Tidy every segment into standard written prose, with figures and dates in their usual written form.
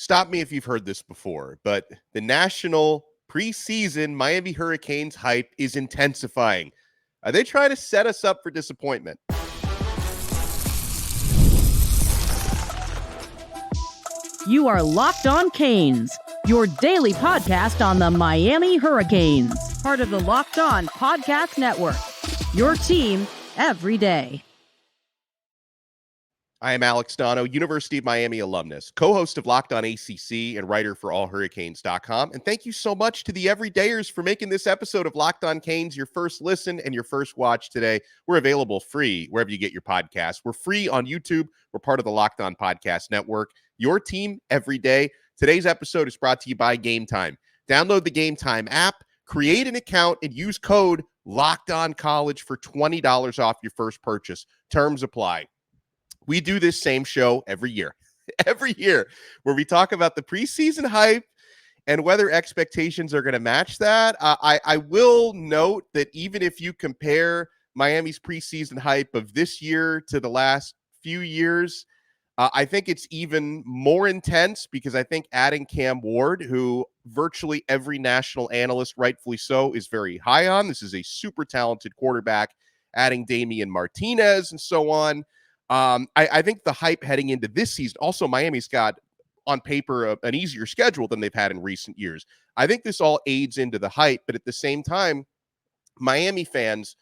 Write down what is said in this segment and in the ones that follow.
Stop me if you've heard this before, but the national preseason Miami Hurricanes hype is intensifying. Are they trying to set us up for disappointment? You are Locked On Canes, your daily podcast on the Miami Hurricanes, part of the Locked On Podcast Network, your team every day. I am Alex Donno, University of Miami alumnus, co-host of Locked On ACC and writer for allhurricanes.com. And thank you so much to the everydayers for making this episode of Locked On Canes your first listen and your first watch today. We're available free wherever you get your podcasts. We're free on YouTube. We're part of the Locked On Podcast Network, your team every day. Today's episode is brought to you by GameTime. Download the GameTime app, create an account, and use code LOCKEDONCollege for $20 off your first purchase. Terms apply. We do this same show every year, where we talk about the preseason hype and whether expectations are going to match that. I will note that even if you compare Miami's preseason hype of this year to the last few years, I think it's even more intense because I think adding Cam Ward, who virtually every national analyst, rightfully so, is very high on. This is a super talented quarterback, adding Damian Martinez and so on. I think the hype heading into this season, also Miami's got on paper an easier schedule than they've had in recent years. I think this all aids into the hype, but at the same time, Miami fans,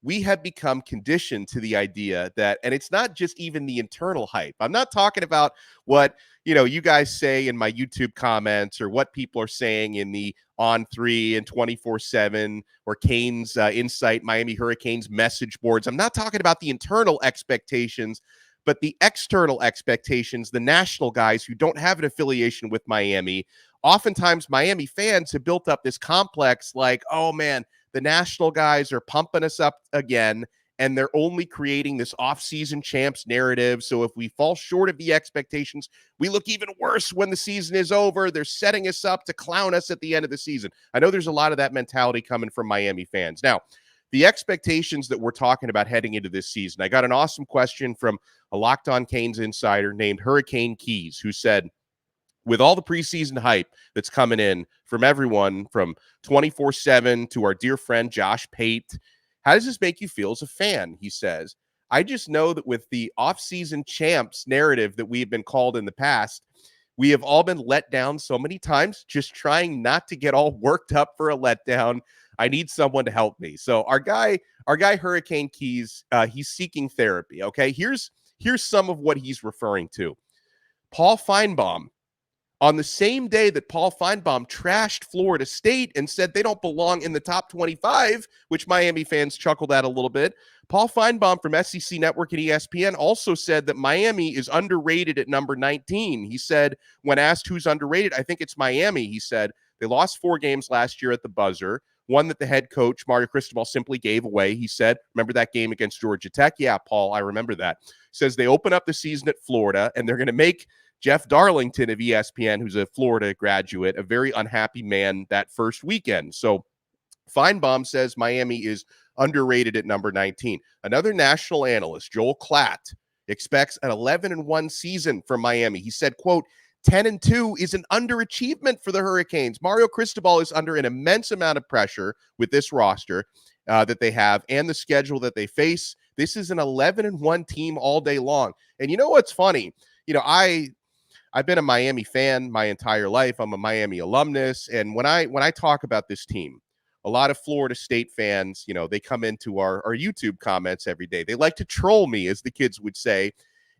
we have become conditioned to the idea that, and it's not just even the internal hype. I'm not talking about what, you guys say in my YouTube comments or what people are saying in the On3 and 24/7 or Canes Insight, Miami Hurricanes message boards. I'm not talking about the internal expectations, but the external expectations, the national guys who don't have an affiliation with Miami. Oftentimes, Miami fans have built up this complex like, oh man, the national guys are pumping us up again, and they're only creating this offseason champs narrative. So if we fall short of the expectations, we look even worse when the season is over. They're setting us up to clown us at the end of the season. I know there's a lot of that mentality coming from Miami fans. Now, the expectations that we're talking about heading into this season, I got an awesome question from a Locked On Canes insider named Hurricane Keys, who said, with all the preseason hype that's coming in from everyone from 24/7 to our dear friend Josh Pate, how does this make you feel as a fan? He says, I just know that with the offseason champs narrative that we have been called in the past, we have all been let down so many times, just trying not to get all worked up for a letdown. I need someone to help me. So our guy Hurricane Keys, he's seeking therapy. Okay, here's some of what he's referring to. Paul Finebaum, on the same day that Paul Finebaum trashed Florida State and said they don't belong in the top 25, which Miami fans chuckled at a little bit, Paul Finebaum from SEC Network and ESPN also said that Miami is underrated at number 19. He said, when asked who's underrated, I think it's Miami. He said they lost 4 games last year at the buzzer, one that the head coach, Mario Cristobal, simply gave away. He said, remember that game against Georgia Tech? Yeah, Paul, I remember that. Says they open up the season at Florida, and they're going to make Jeff Darlington of ESPN, who's a Florida graduate, a very unhappy man that first weekend. So Finebaum says Miami is underrated at number 19. Another national analyst, Joel Klatt, expects an 11-1 season from Miami. He said, quote, 10-2 is an underachievement for the Hurricanes. Mario Cristobal is under an immense amount of pressure with this roster that they have and the schedule that they face. This is an 11-1 team all day long. And you know what's funny? I've been a Miami fan my entire life. I'm a Miami alumnus. And when I talk about this team, a lot of Florida State fans, they come into our YouTube comments every day. They like to troll me, as the kids would say,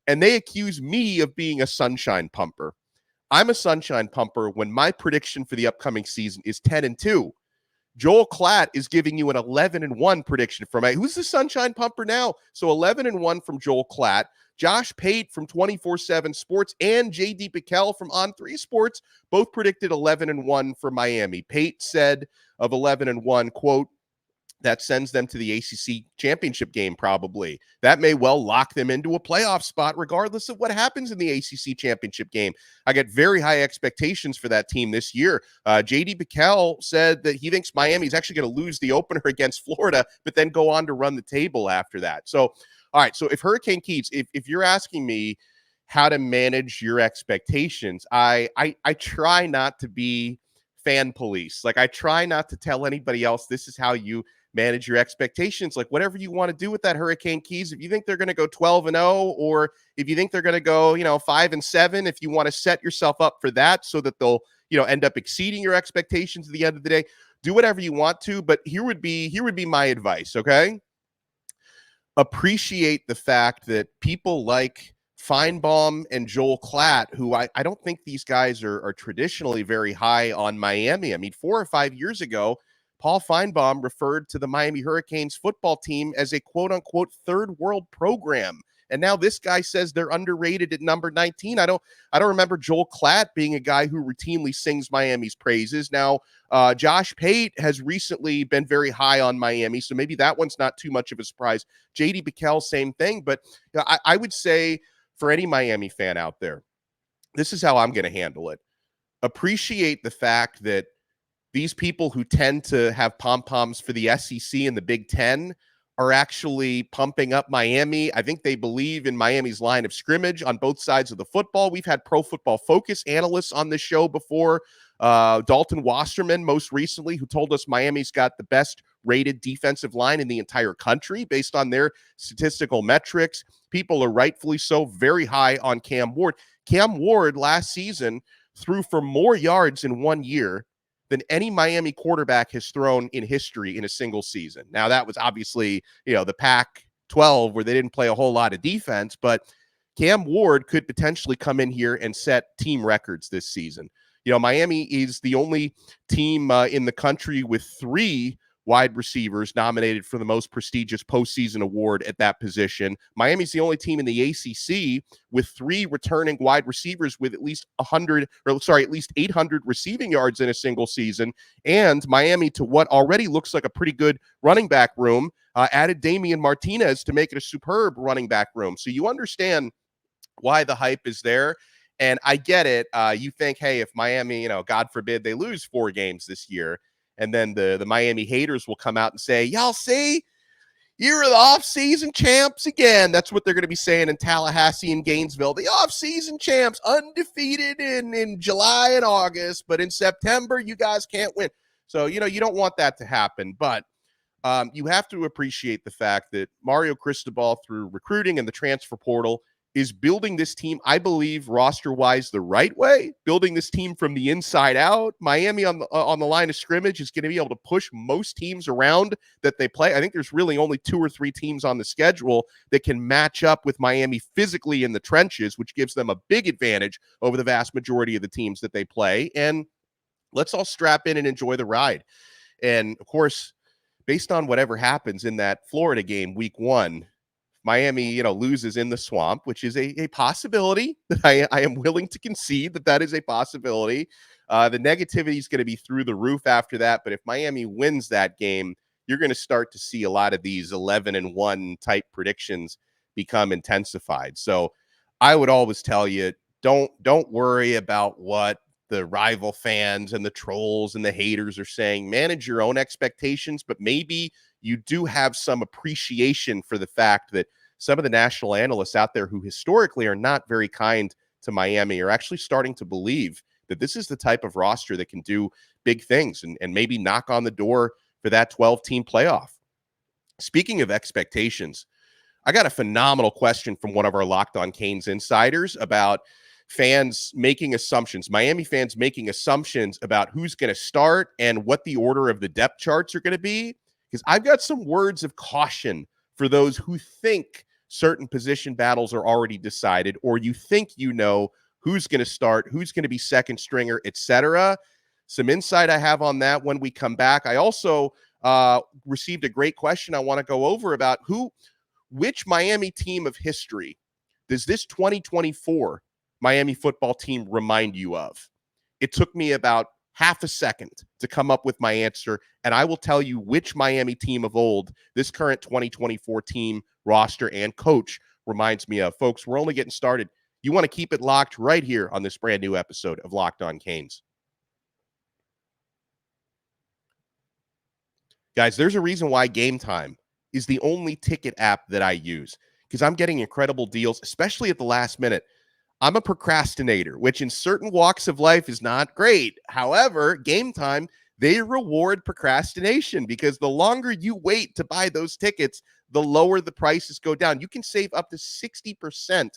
and they accuse me of being a sunshine pumper. I'm a sunshine pumper when my prediction for the upcoming season is 10-2. Joel Klatt is giving you an 11-1 prediction from who's the sunshine pumper now? So 11-1 from Joel Klatt. Josh Pate from 24/7 Sports and JD PicKell from On3 Sports both predicted 11-1 for Miami. Pate said of 11-1, quote, that sends them to the ACC championship game probably. That may well lock them into a playoff spot regardless of what happens in the ACC championship game. I got very high expectations for that team this year. JD PicKell said that he thinks Miami's actually going to lose the opener against Florida, but then go on to run the table after that. So, all right, so if Hurricane Keats, if you're asking me, how to manage your expectations. I try not to be fan police. Like, I try not to tell anybody else this is how you manage your expectations. Like, whatever you want to do with that Hurricane Keys, if you think they're going to go 12-0, or if you think they're going to go, 5-7, if you want to set yourself up for that so that they'll, end up exceeding your expectations at the end of the day, do whatever you want to. But here would be my advice. Okay. Appreciate the fact that people like Finebaum and Joel Klatt, who I don't think these guys are traditionally very high on Miami. I mean, 4 or 5 years ago, Paul Finebaum referred to the Miami Hurricanes football team as a quote unquote third world program. And now this guy says they're underrated at number 19. I don't remember Joel Klatt being a guy who routinely sings Miami's praises. Now, Josh Pate has recently been very high on Miami, so maybe that one's not too much of a surprise. JD PicKell, same thing. But I would say for any Miami fan out there, this is how I'm going to handle it. Appreciate the fact that these people who tend to have pom-poms for the SEC and the Big Ten are actually pumping up Miami. I think they believe in Miami's line of scrimmage on both sides of the football. We've had Pro Football Focus analysts on this show before. Dalton Wasserman, most recently, who told us Miami's got the best rated defensive line in the entire country based on their statistical metrics. People are rightfully so very high on Cam Ward. Cam Ward last season threw for more yards in 1 year than any Miami quarterback has thrown in history in a single season. Now, that was obviously, the Pac-12 where they didn't play a whole lot of defense, but Cam Ward could potentially come in here and set team records this season. Miami is the only team in the country with 3 wide receivers nominated for the most prestigious postseason award at that position. Miami's the only team in the ACC with 3 returning wide receivers with at least 800 receiving yards in a single season. And Miami, to what already looks like a pretty good running back room, added Damian Martinez to make it a superb running back room. So you understand why the hype is there. And I get it. You think, hey, if Miami, God forbid they lose 4 games this year, and then the Miami haters will come out and say, y'all see, you're the offseason champs again. That's what they're going to be saying in Tallahassee and Gainesville. The offseason champs, undefeated in July and August, but in September, you guys can't win. So, you don't want that to happen. But you have to appreciate the fact that Mario Cristobal, through recruiting and the transfer portal, is building this team, I believe, roster-wise the right way, building this team from the inside out. Miami on the line of scrimmage is going to be able to push most teams around that they play. I think there's really only 2 or 3 teams on the schedule that can match up with Miami physically in the trenches, which gives them a big advantage over the vast majority of the teams that they play. And let's all strap in and enjoy the ride. And, of course, based on whatever happens in that Florida game, week 1, Miami, loses in the swamp, which is a possibility that I am willing to concede that is a possibility. The negativity is going to be through the roof after that. But if Miami wins that game, you're going to start to see a lot of these 11-1 type predictions become intensified. So I would always tell you, don't worry about what the rival fans and the trolls and the haters are saying. Manage your own expectations, but maybe you do have some appreciation for the fact that some of the national analysts out there who historically are not very kind to Miami are actually starting to believe that this is the type of roster that can do big things and maybe knock on the door for that 12-team playoff. Speaking of expectations, I got a phenomenal question from one of our Locked On Canes insiders about fans making assumptions, Miami fans making assumptions about who's going to start and what the order of the depth charts are going to be. Because I've got some words of caution for those who think certain position battles are already decided, or you think who's going to start, who's going to be second stringer, etc. Some insight I have on that when we come back. I also received a great question I want to go over about which Miami team of history does this 2024 Miami football team remind you of? It took me about half a second to come up with my answer, and I will tell you which Miami team of old this current 2024 team, roster, and coach reminds me of. Folks, we're only getting started. You want to keep it locked right here on this brand new episode of Locked On Canes. Guys, there's a reason why GameTime is the only ticket app that I use, because I'm getting incredible deals, especially at the last minute. I'm a procrastinator, which in certain walks of life is not great. However, Game Time, they reward procrastination because the longer you wait to buy those tickets, the lower the prices go down. You can save up to 60%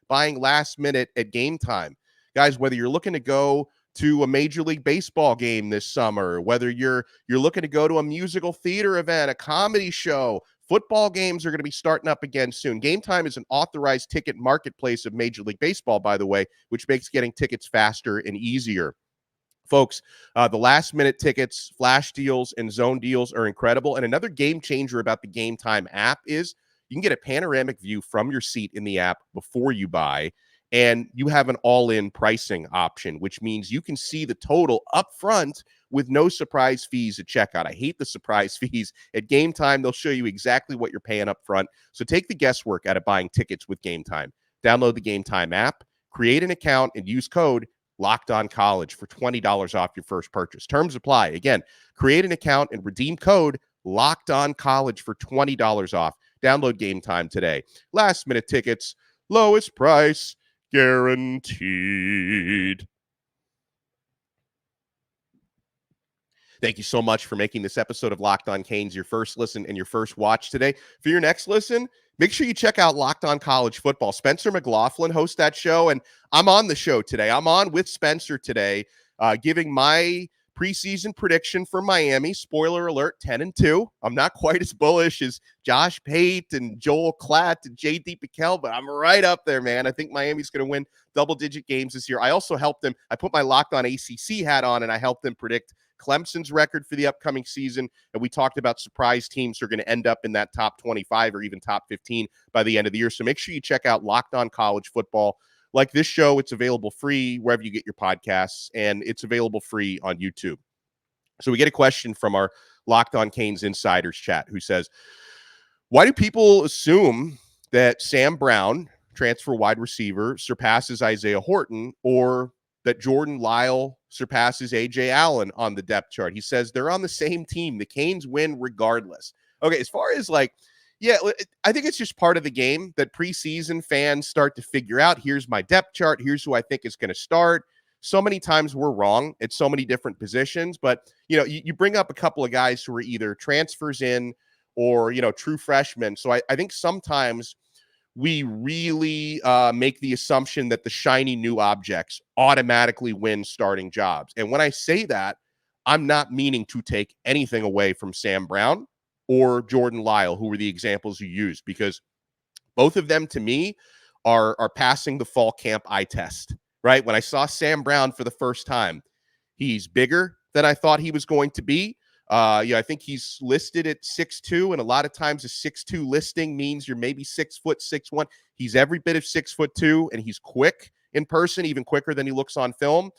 buying last minute at Game Time. Guys, whether you're looking to go to a Major League Baseball game this summer, whether you're looking to go to a musical theater event, a comedy show, football games are going to be starting up again soon. Game Time is an authorized ticket marketplace of Major League Baseball, by the way, which makes getting tickets faster and easier. Folks, the last minute tickets, flash deals, and zone deals are incredible. And another game changer about the Game Time app is you can get a panoramic view from your seat in the app before you buy. And you have an all-in pricing option, which means you can see the total up front with no surprise fees at checkout. I hate the surprise fees. At Game Time, they'll show you exactly what you're paying up front. So take the guesswork out of buying tickets with Game Time. Download the Game Time app, create an account, and use code Locked On College for $20 off your first purchase. Terms apply. Again, create an account and redeem code Locked On College for $20 off. Download Game Time today. Last minute tickets, lowest price guaranteed. Thank you so much for making this episode of Locked On Canes your first listen and your first watch today. For your next listen, make sure you check out Locked On College Football. Spencer McLaughlin hosts that show, and I'm on the show today. I'm on with Spencer today, giving my preseason prediction for Miami. Spoiler alert, 10-2. I'm not quite as bullish as Josh Pate and Joel Klatt and JD PicKell, but I'm right up there, man. I think Miami's going to win double-digit games this year. I also helped them. I put my Locked On ACC hat on, and I helped them predict Clemson's record for the upcoming season. And we talked about surprise teams who are going to end up in that top 25 or even top 15 by the end of the year. So make sure you check out Locked On College Football. Like this show, it's available free wherever you get your podcasts, and it's available free on YouTube. So we get a question from our Locked On Canes Insiders chat who says, why do people assume that Sam Brown, transfer wide receiver, surpasses Isaiah Horton, or that Jordan Lyle surpasses A.J. Allen on the depth chart? He says they're on the same team. The Canes win regardless. Okay, as far as yeah, I think it's just part of the game that preseason fans start to figure out, here's my depth chart, here's who I think is going to start. So many times we're wrong at so many different positions, but, you bring up a couple of guys who are either transfers in or, true freshmen. So I think sometimes we really make the assumption that the shiny new objects automatically win starting jobs. And when I say that, I'm not meaning to take anything away from Sam Brown or Jordan Lyle, who were the examples you used, because both of them to me are passing the fall camp eye test, right? When I saw Sam Brown for the first time, he's bigger than I thought he was going to be. I think he's listed at 6'2", and a lot of times a 6'2" listing means you're maybe 6 foot 6'1". He's every bit of 6'2", and he's quick in person, even quicker than he looks on film.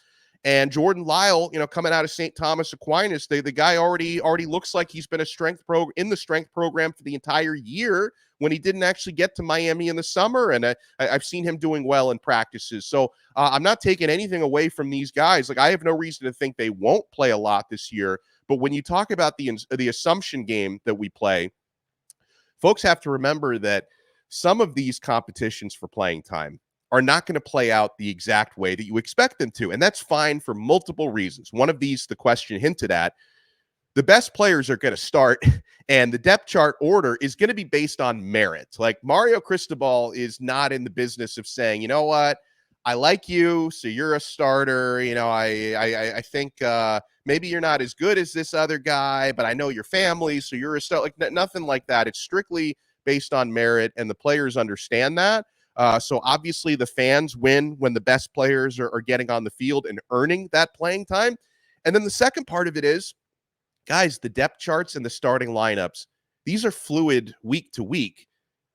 And Jordan Lyle, coming out of St. Thomas Aquinas, the guy already looks like he's been in the strength program for the entire year when he didn't actually get to Miami in the summer. And I've seen him doing well in practices. So I'm not taking anything away from these guys. I have no reason to think they won't play a lot this year. But when you talk about the assumption game that we play, folks have to remember that some of these competitions for playing time are not going to play out the exact way that you expect them to. And that's fine for multiple reasons. One of these, the question hinted at, the best players are going to start, and the depth chart order is going to be based on merit. Like Mario Cristobal is not in the business of saying, you know what, I like you, so you're a starter. I think maybe you're not as good as this other guy, but I know your family, so you're a star. Nothing like that. It's strictly based on merit, and the players understand that. So obviously the fans win when the best players are getting on the field and earning that playing time. And then the second part of it is, guys, the depth charts and the starting lineups, these are fluid week to week.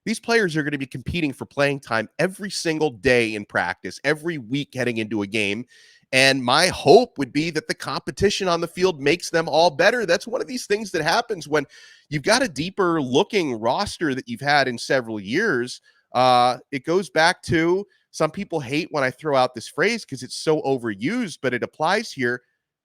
These players are going to be competing for playing time every single day in practice, every week heading into a game. And my hope would be that the competition on the field makes them all better. That's one of these things that happens when you've got a deeper looking roster that you've had in several years. It goes back to, some people hate when I throw out this phrase because it's so overused, but it applies here.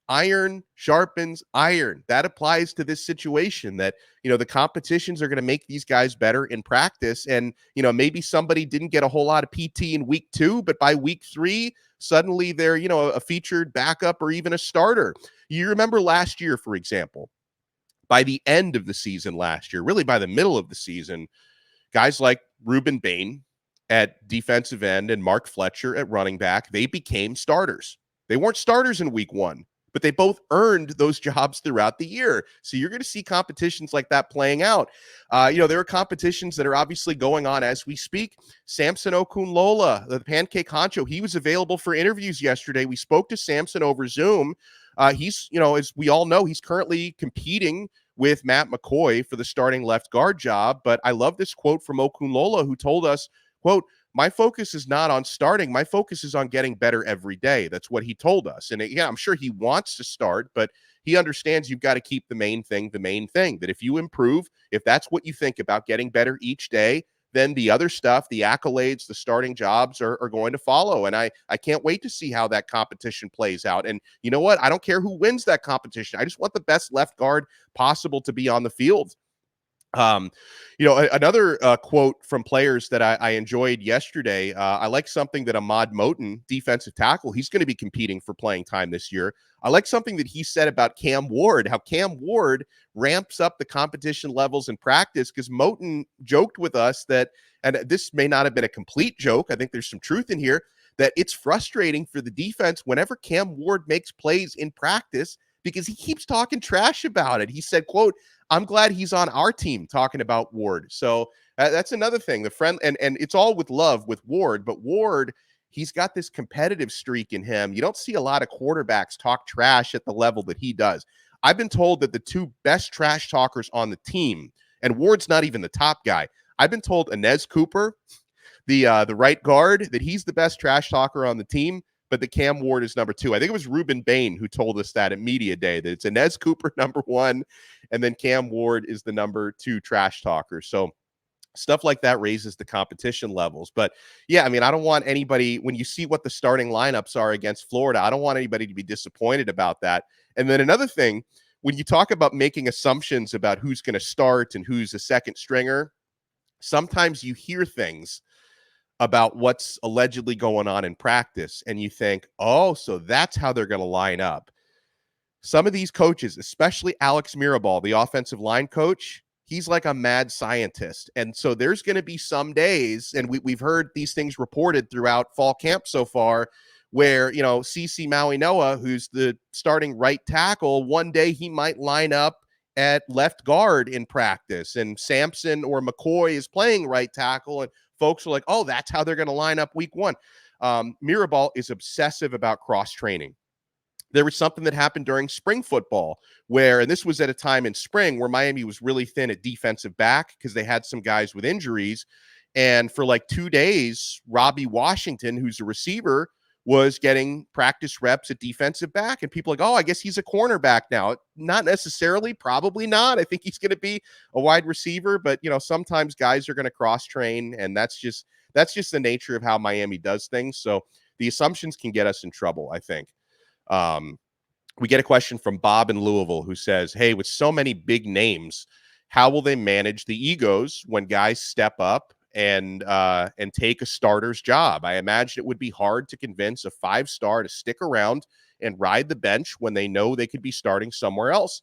iron sharpens iron. That applies to this situation that, the competitions are going to make these guys better in practice. And, maybe somebody didn't get a whole lot of PT in week 2, but by week 3, suddenly they're, a featured backup or even a starter. You remember last year, for example, by the end of the season last year, really by the middle of the season, guys like Ruben Bain at defensive end and Mark Fletcher at running back, they became starters. They weren't starters in week 1, but they both earned those jobs throughout the year. So you're going to see competitions like that playing out. There are competitions that are obviously going on as we speak. Samson Okunlola, the Pancake Honcho, he was available for interviews yesterday. We spoke to Samson over Zoom. He's, as we all know, he's currently competing with Matt McCoy for the starting left guard job. But I love this quote from Okunlola, who told us, quote, "My focus is not on starting. My focus is on getting better every day." That's what he told us. And yeah, I'm sure he wants to start, but he understands you've got to keep the main thing, that if you improve, if that's what you think about getting better each day, then the other stuff, the accolades, the starting jobs are going to follow. And I can't wait to see how that competition plays out. And you know what? I don't care who wins that competition. I just want the best left guard possible to be on the field. Another quote from players that I enjoyed yesterday. I like something that Ahmad Moten, defensive tackle, he's going to be competing for playing time this year. I like something that he said about Cam Ward, how Cam Ward ramps up the competition levels in practice, because Moten joked with us that, and this may not have been a complete joke, I think there's some truth in here, that it's frustrating for the defense whenever Cam Ward makes plays in practice because he keeps talking trash about it. He said, quote, "I'm glad he's on our team," talking about Ward. So that's another thing. The friend, and it's all with love with Ward, but Ward, he's got this competitive streak in him. You don't see a lot of quarterbacks talk trash at the level that he does. I've been told that the 2 best trash talkers on the team, and Ward's not even the top guy. I've been told Inez Cooper, the right guard, that he's the best trash talker on the team, but the Cam Ward is number 2. I think it was Ruben Bain who told us that at Media Day, that it's Inez Cooper number 1, and then Cam Ward is the number 2 trash talker. So stuff like that raises the competition levels. But yeah, I mean, I don't want anybody, when you see what the starting lineups are against Florida, I don't want anybody to be disappointed about that. And then another thing, when you talk about making assumptions about who's going to start and who's a second stringer, sometimes you hear things about what's allegedly going on in practice, and you think, oh, so that's how they're going to line up. Some of these coaches, especially Alex Mirabal, the offensive line coach, he's like a mad scientist. And so there's going to be some days, and we've heard these things reported throughout fall camp so far, where, CeCe Maui Noah, who's the starting right tackle, one day he might line up at left guard in practice, and Sampson or McCoy is playing right tackle, and folks are like, oh, that's how they're going to line up week 1. Mirabal is obsessive about cross-training. There was something that happened during spring football where, and this was at a time in spring where Miami was really thin at defensive back because they had some guys with injuries. And for like 2 days, Robbie Washington, who's a receiver, was getting practice reps at defensive back. And people are like, oh, I guess he's a cornerback now. Not necessarily, probably not. I think he's going to be a wide receiver, but sometimes guys are going to cross train, and that's just the nature of how Miami does things. So the assumptions can get us in trouble, I think. We get a question from Bob in Louisville who says, hey, with so many big names, how will they manage the egos when guys step up and take a starter's job? I imagine it would be hard to convince a 5-star to stick around and ride the bench when they know they could be starting somewhere else.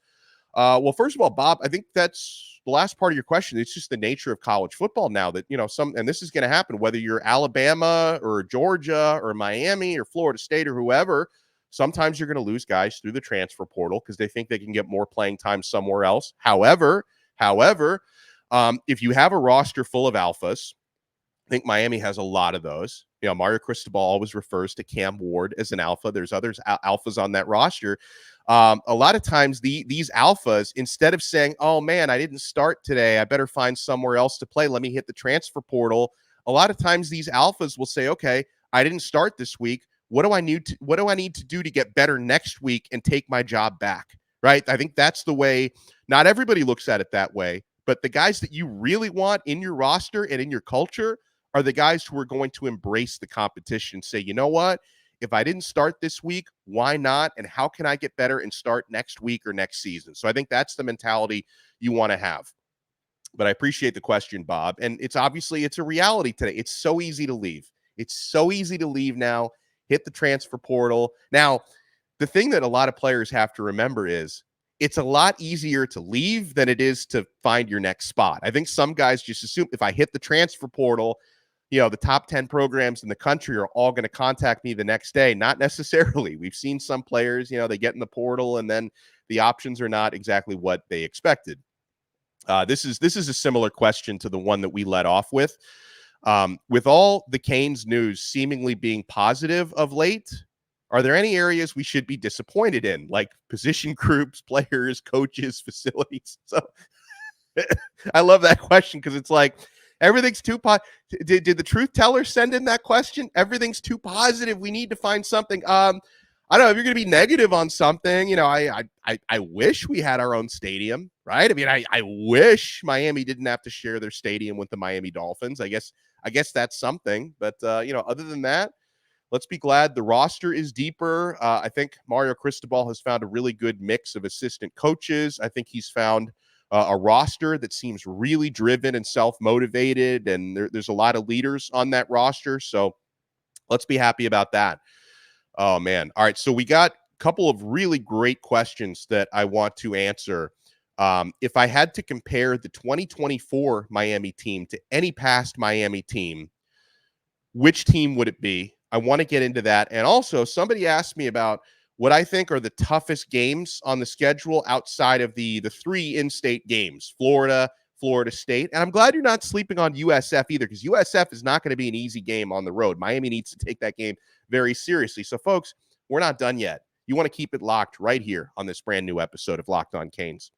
Well, first of all, Bob, I think that's the last part of your question. It's just the nature of college football now that, and this is going to happen, whether you're Alabama or Georgia or Miami or Florida State or whoever. Sometimes you're going to lose guys through the transfer portal because they think they can get more playing time somewhere else. However, if you have a roster full of alphas, I think Miami has a lot of those. Mario Cristobal always refers to Cam Ward as an alpha. There's others alphas on that roster. A lot of times these alphas, instead of saying, oh man, I didn't start today, I better find somewhere else to play, let me hit the transfer portal. A lot of times these alphas will say, okay, I didn't start this week. What do I need to do to get better next week and take my job back? Right? I think that's the way. Not everybody looks at it that way, but the guys that you really want in your roster and in your culture are the guys who are going to embrace the competition. Say, you know what? if I didn't start this week, why not? And how can I get better and start next week or next season? So I think that's the mentality you want to have. But I appreciate the question, Bob. And it's a reality today. It's so easy to leave. It's so easy to leave now, hit the transfer portal. Now, the thing that a lot of players have to remember is it's a lot easier to leave than it is to find your next spot. I think some guys just assume if I hit the transfer portal, the top 10 programs in the country are all going to contact me the next day. Not necessarily. We've seen some players, they get in the portal and then the options are not exactly what they expected. This is a similar question to the one that we led off with. With all the Canes news seemingly being positive of late, are there any areas we should be disappointed in, like position groups, players, coaches, facilities? So I love that question because it's like everything's too did the truth teller send in that question? Everything's too positive. We need to find something. I don't know if you're going to be negative on something. I wish we had our own stadium, right? I mean, I wish Miami didn't have to share their stadium with the Miami Dolphins. I guess that's something. But other than that, let's be glad the roster is deeper. I think Mario Cristobal has found a really good mix of assistant coaches. I think he's found a roster that seems really driven and self-motivated, and there's a lot of leaders on that roster. So let's be happy about that. Oh, man. All right, so we got a couple of really great questions that I want to answer. If I had to compare the 2024 Miami team to any past Miami team, which team would it be? I want to get into that. And also, somebody asked me about what I think are the toughest games on the schedule outside of the three in-state games, Florida State. And I'm glad you're not sleeping on USF either, because USF is not going to be an easy game on the road. Miami needs to take that game very seriously. So, folks, we're not done yet. You want to keep it locked right here on this brand new episode of Locked On Canes.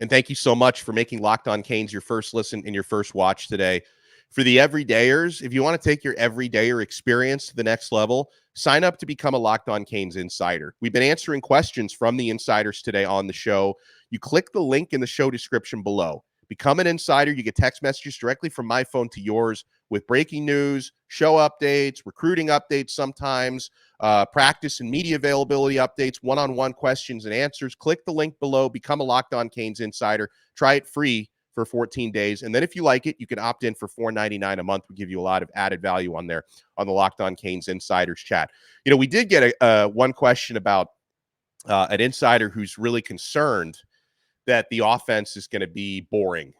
And thank you so much for making Locked On Canes your first listen and your first watch today. For the everydayers, if you want to take your everydayer experience to the next level, sign up to become a Locked On Canes insider. We've been answering questions from the insiders today on the show. You click the link in the show description below. Become an insider. You get text messages directly from my phone to yours with breaking news, show updates, recruiting updates sometimes, practice and media availability updates, one-on-one questions and answers. Click the link below. Become a Locked On Canes insider. Try it free for 14 days. And then if you like it, you can opt in for $4.99 a month. We give you a lot of added value on there on the Locked On Canes insiders chat. We did get one question about an insider who's really concerned that the offense is going to be boring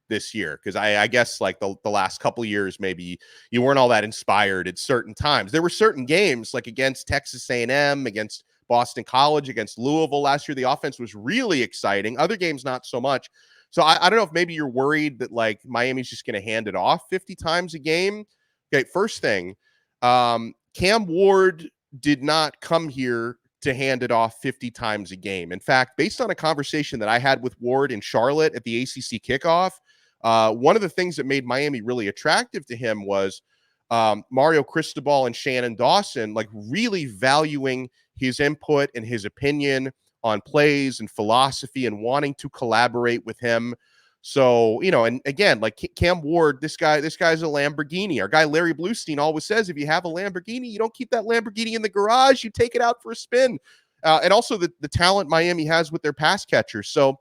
this year, because I guess like the last couple of years, maybe you weren't all that inspired at certain times. There were certain games like against Texas A&M, against Boston College, against Louisville last year. The offense was really exciting. Other games, not so much. So I don't know if maybe you're worried that like Miami's just going to hand it off 50 times a game. Okay, first thing, Cam Ward did not come here to hand it off 50 times a game. In fact, based on a conversation that I had with Ward in Charlotte at the ACC kickoff, one of the things that made Miami really attractive to him was Mario Cristobal and Shannon Dawson, like really valuing his input and his opinion on plays and philosophy and wanting to collaborate with him. So, and again, like Cam Ward, this guy's a Lamborghini. Our guy Larry Bluestein always says, if you have a Lamborghini, you don't keep that Lamborghini in the garage, you take it out for a spin. And also the talent Miami has with their pass catchers. So,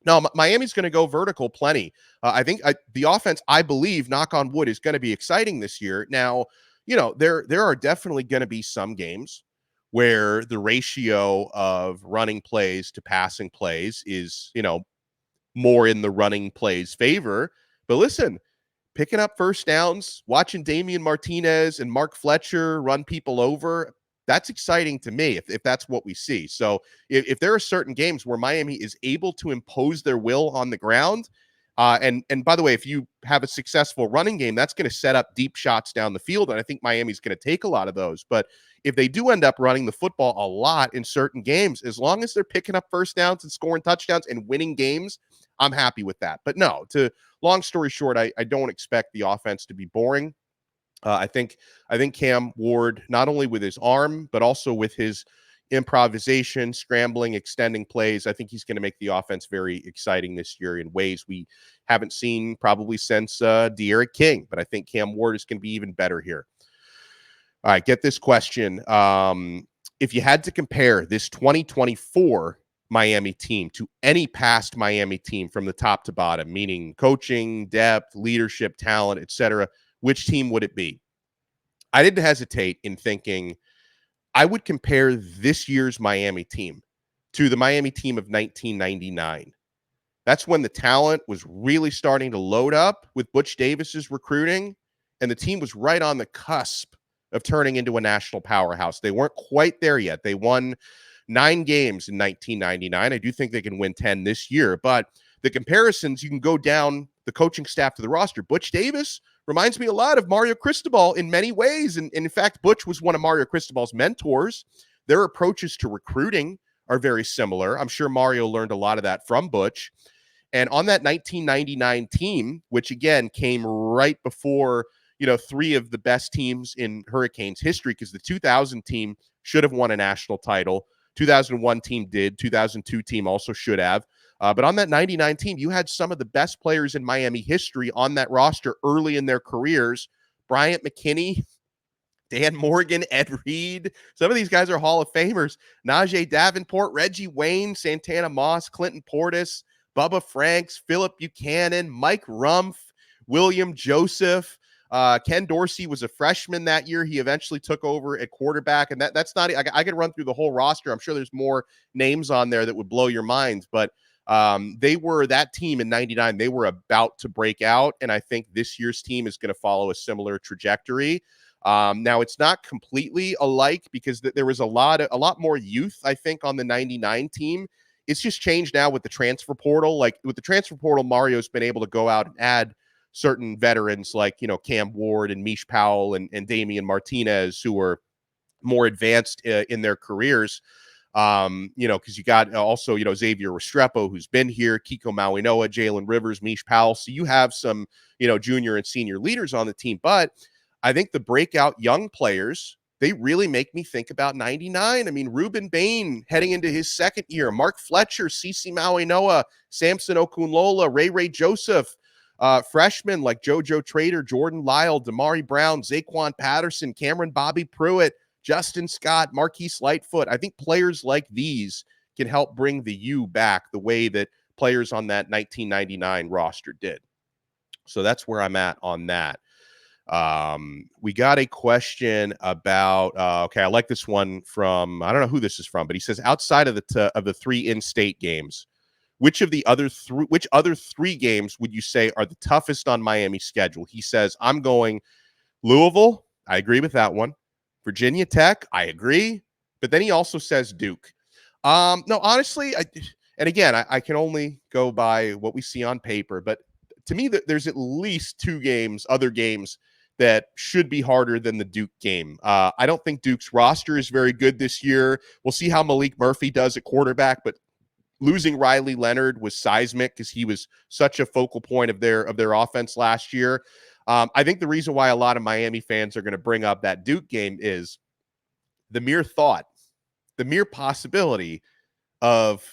no, Miami's going to go vertical plenty. I think the offense, I believe, knock on wood, is going to be exciting this year. Now, there are definitely going to be some games where the ratio of running plays to passing plays is, more in the running plays favor. But listen, picking up first downs, watching Damian Martinez and Mark Fletcher run people over, that's exciting to me if that's what we see. So if there are certain games where Miami is able to impose their will on the ground, and by the way, if you have a successful running game, that's going to set up deep shots down the field, and I think Miami's going to take a lot of those. But if they do end up running the football a lot in certain games, as long as they're picking up first downs and scoring touchdowns and winning games, I'm happy with that. But no, long story short, I don't expect the offense to be boring. I think Cam Ward, not only with his arm, but also with his improvisation, scrambling, extending plays. I think he's going to make the offense very exciting this year in ways we haven't seen probably since De'Aaron King. But I think Cam Ward is going to be even better here. All right, get this question. If you had to compare this 2024 Miami team to any past Miami team from the top to bottom, meaning coaching, depth, leadership, talent, etc., which team would it be? I didn't hesitate in thinking I would compare this year's Miami team to the Miami team of 1999. That's when the talent was really starting to load up with Butch Davis's recruiting, and the team was right on the cusp of turning into a national powerhouse. They weren't quite there yet. They won 9 games in 1999. I do think they can win 10 this year, but the comparisons, you can go down the coaching staff to the roster. Butch Davis reminds me a lot of Mario Cristobal in many ways. And in fact, Butch was one of Mario Cristobal's mentors. Their approaches to recruiting are very similar. I'm sure Mario learned a lot of that from Butch. And on that 1999 team, which again came right before, 3 of the best teams in Hurricanes history, because the 2000 team should have won a national title. 2001 team did. 2002 team also should have. But on that 99 team, you had some of the best players in Miami history on that roster early in their careers. Bryant McKinney, Dan Morgan, Ed Reed. Some of these guys are Hall of Famers. Najee Davenport, Reggie Wayne, Santana Moss, Clinton Portis, Bubba Franks, Philip Buchanan, Mike Rumpf, William Joseph. Ken Dorsey was a freshman that year. He eventually took over at quarterback. And that's not, I could run through the whole roster. I'm sure there's more names on there that would blow your minds, but they were that team in 99. They were about to break out. And I think this year's team is going to follow a similar trajectory. Now it's not completely alike because there was a lot more youth, I think, on the 99 team. It's just changed now with the transfer portal. Like with the transfer portal, Mario's been able to go out and add certain veterans like, Cam Ward and Mish Powell and Damian Martinez, who are more advanced in their careers. Because you got also, Xavier Restrepo, who's been here, Kiko Mauinoa, Jalen Rivers, Mish Powell. So you have some, junior and senior leaders on the team. But I think the breakout young players, they really make me think about 99. I mean, Ruben Bain heading into his second year, Mark Fletcher, CeCe Mauinoa, Samson Okunlola, Ray Joseph, freshmen like JoJo Trader, Jordan Lyle, Damari Brown, Zaquan Patterson, Cameron Bobby Pruitt, Justin Scott, Marquise Lightfoot. I think players like these can help bring the U back the way that players on that 1999 roster did. So that's where I'm at on that. We got a question about, I like this one from, I don't know who this is from, but he says, outside of the 3 in-state games, which other 3 games would you say are the toughest on Miami's schedule? He says, I'm going Louisville. I agree with that one. Virginia Tech, I agree. But then he also says Duke. No, honestly, I can only go by what we see on paper. But to me, there's at least 2 other games that should be harder than the Duke game. I don't think Duke's roster is very good this year. We'll see how Malik Murphy does at quarterback, but losing Riley Leonard was seismic because he was such a focal point of their offense last year. I think the reason why a lot of Miami fans are going to bring up that Duke game is the mere thought, the mere possibility of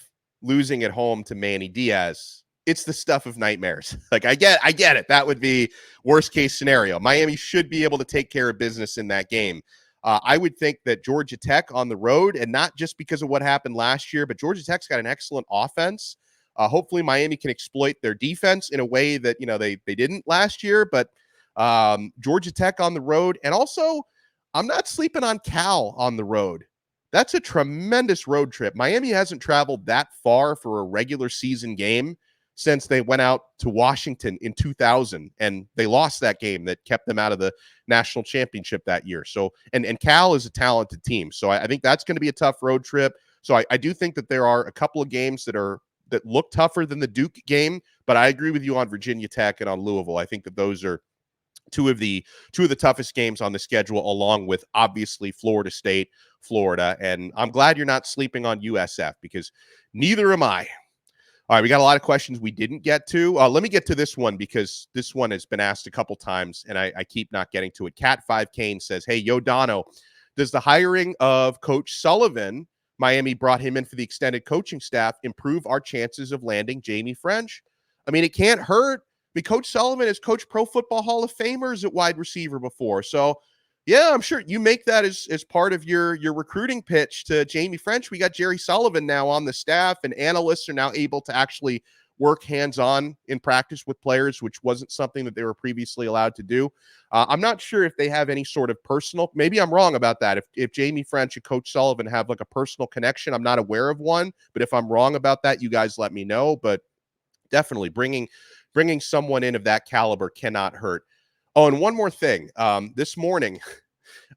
losing at home to Manny Diaz. It's the stuff of nightmares. Like, I get it. That would be worst case scenario. Miami should be able to take care of business in that game. I would think that Georgia Tech on the road, and not just because of what happened last year, but Georgia Tech's got an excellent offense. Hopefully Miami can exploit their defense in a way that, they didn't last year, but Georgia Tech on the road. And also, I'm not sleeping on Cal on the road. That's a tremendous road trip. Miami hasn't traveled that far for a regular season game since they went out to Washington in 2000, and they lost that game that kept them out of the national championship that year. So, and Cal is a talented team. So I think that's going to be a tough road trip. So I do think that there are a couple of games that look tougher than the Duke game, but I agree with you on Virginia Tech and on Louisville. I think that those are two of the toughest games on the schedule, along with obviously Florida State, Florida. And I'm glad you're not sleeping on USF, because neither am I. All right, we got a lot of questions we didn't get to. Let me get to this one, because this one has been asked a couple times, and I keep not getting to it. Cat5 Kane says, hey, yo, Donno, does the hiring of Coach Sullivan Miami brought him in for the extended coaching staff, improve our chances of landing Jamie French. I mean, it can't hurt. I mean, Coach Sullivan has coached Pro Football Hall of Famers at wide receiver before. So, yeah, I'm sure you make that as part of your recruiting pitch to Jamie French. We got Jerry Sullivan now on the staff, and analysts are now able to actually work hands-on in practice with players, which wasn't something that they were previously allowed to do. I'm not sure if they have any sort of personal, maybe I'm wrong about that. If Jamie French and Coach Sullivan have like a personal connection, I'm not aware of one, but if I'm wrong about that, you guys let me know. But definitely bringing someone in of that caliber cannot hurt. Oh, and one more thing. This morning,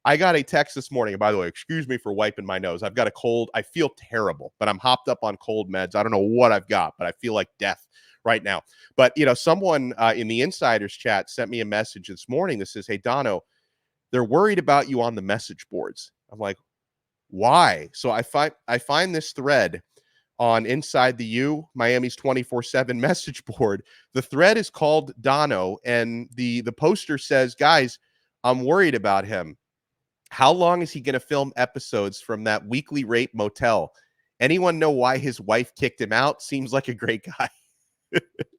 I got a text this morning. And by the way, excuse me for wiping my nose. I've got a cold. I feel terrible, but I'm hopped up on cold meds. I don't know what I've got, but I feel like death right now. But, someone in the insiders chat sent me a message this morning that says, "Hey, Donno, they're worried about you on the message boards." I'm like, why? So I find this thread on Inside the U, Miami's 24/7 message board. The thread is called Donno, and the poster says, "Guys, I'm worried about him. How long is he going to film episodes from that weekly rate motel? Anyone know why his wife kicked him out? Seems like a great guy."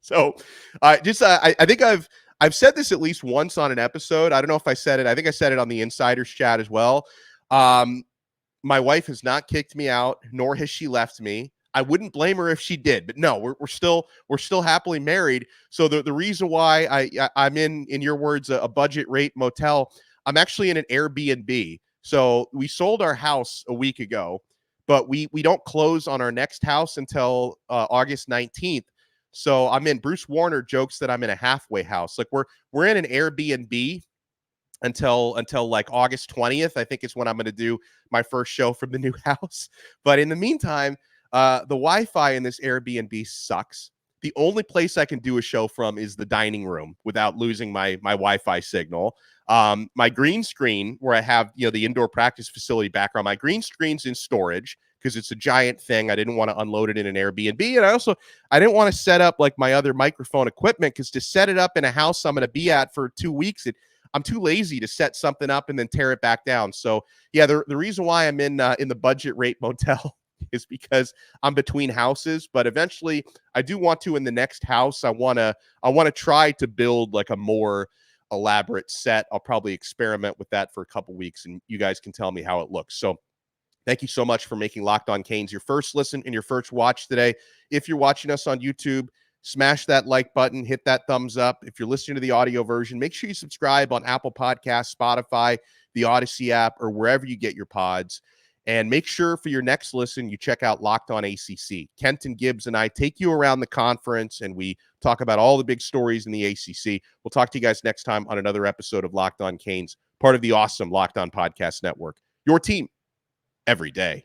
So I think I've said this at least once on an episode. I don't know if I said it. I think I said it on the insiders chat as well. My wife has not kicked me out, nor has she left me. I wouldn't blame her if she did, but no, we're still happily married. So the reason why I'm in your words, a budget rate motel, I'm actually in an Airbnb. So we sold our house a week ago, but we don't close on our next house until August 19th. So I'm in. Bruce Warner jokes that I'm in a halfway house. Like we're in an Airbnb until like August 20th. I think is when I'm going to do my first show from the new house. But in the meantime, the Wi-Fi in this Airbnb sucks. The only place I can do a show from is the dining room without losing my Wi-Fi signal. My green screen, where I have the indoor practice facility background, my green screen's in storage because it's a giant thing. I didn't want to unload it in an Airbnb, and I didn't want to set up like my other microphone equipment, because to set it up in a house I'm going to be at for 2 weeks, I'm too lazy to set something up and then tear it back down. So yeah, the reason why I'm in the budget rate motel is because I'm between houses, but eventually I do want to, in the next house, I want to try to build like a more elaborate set. I'll probably experiment with that for a couple weeks, and you guys can tell me how it looks. So thank you so much for making Locked On Canes your first listen and your first watch today. If you're watching us on YouTube, smash that like button, hit that thumbs up. If you're listening to the audio version, make sure you subscribe on Apple Podcasts, Spotify, the Odyssey app, or wherever you get your pods. And make sure for your next listen, you check out Locked On ACC. Kenton Gibbs and I take you around the conference, and we talk about all the big stories in the ACC. We'll talk to you guys next time on another episode of Locked On Canes, part of the awesome Locked On Podcast Network. Your team every day.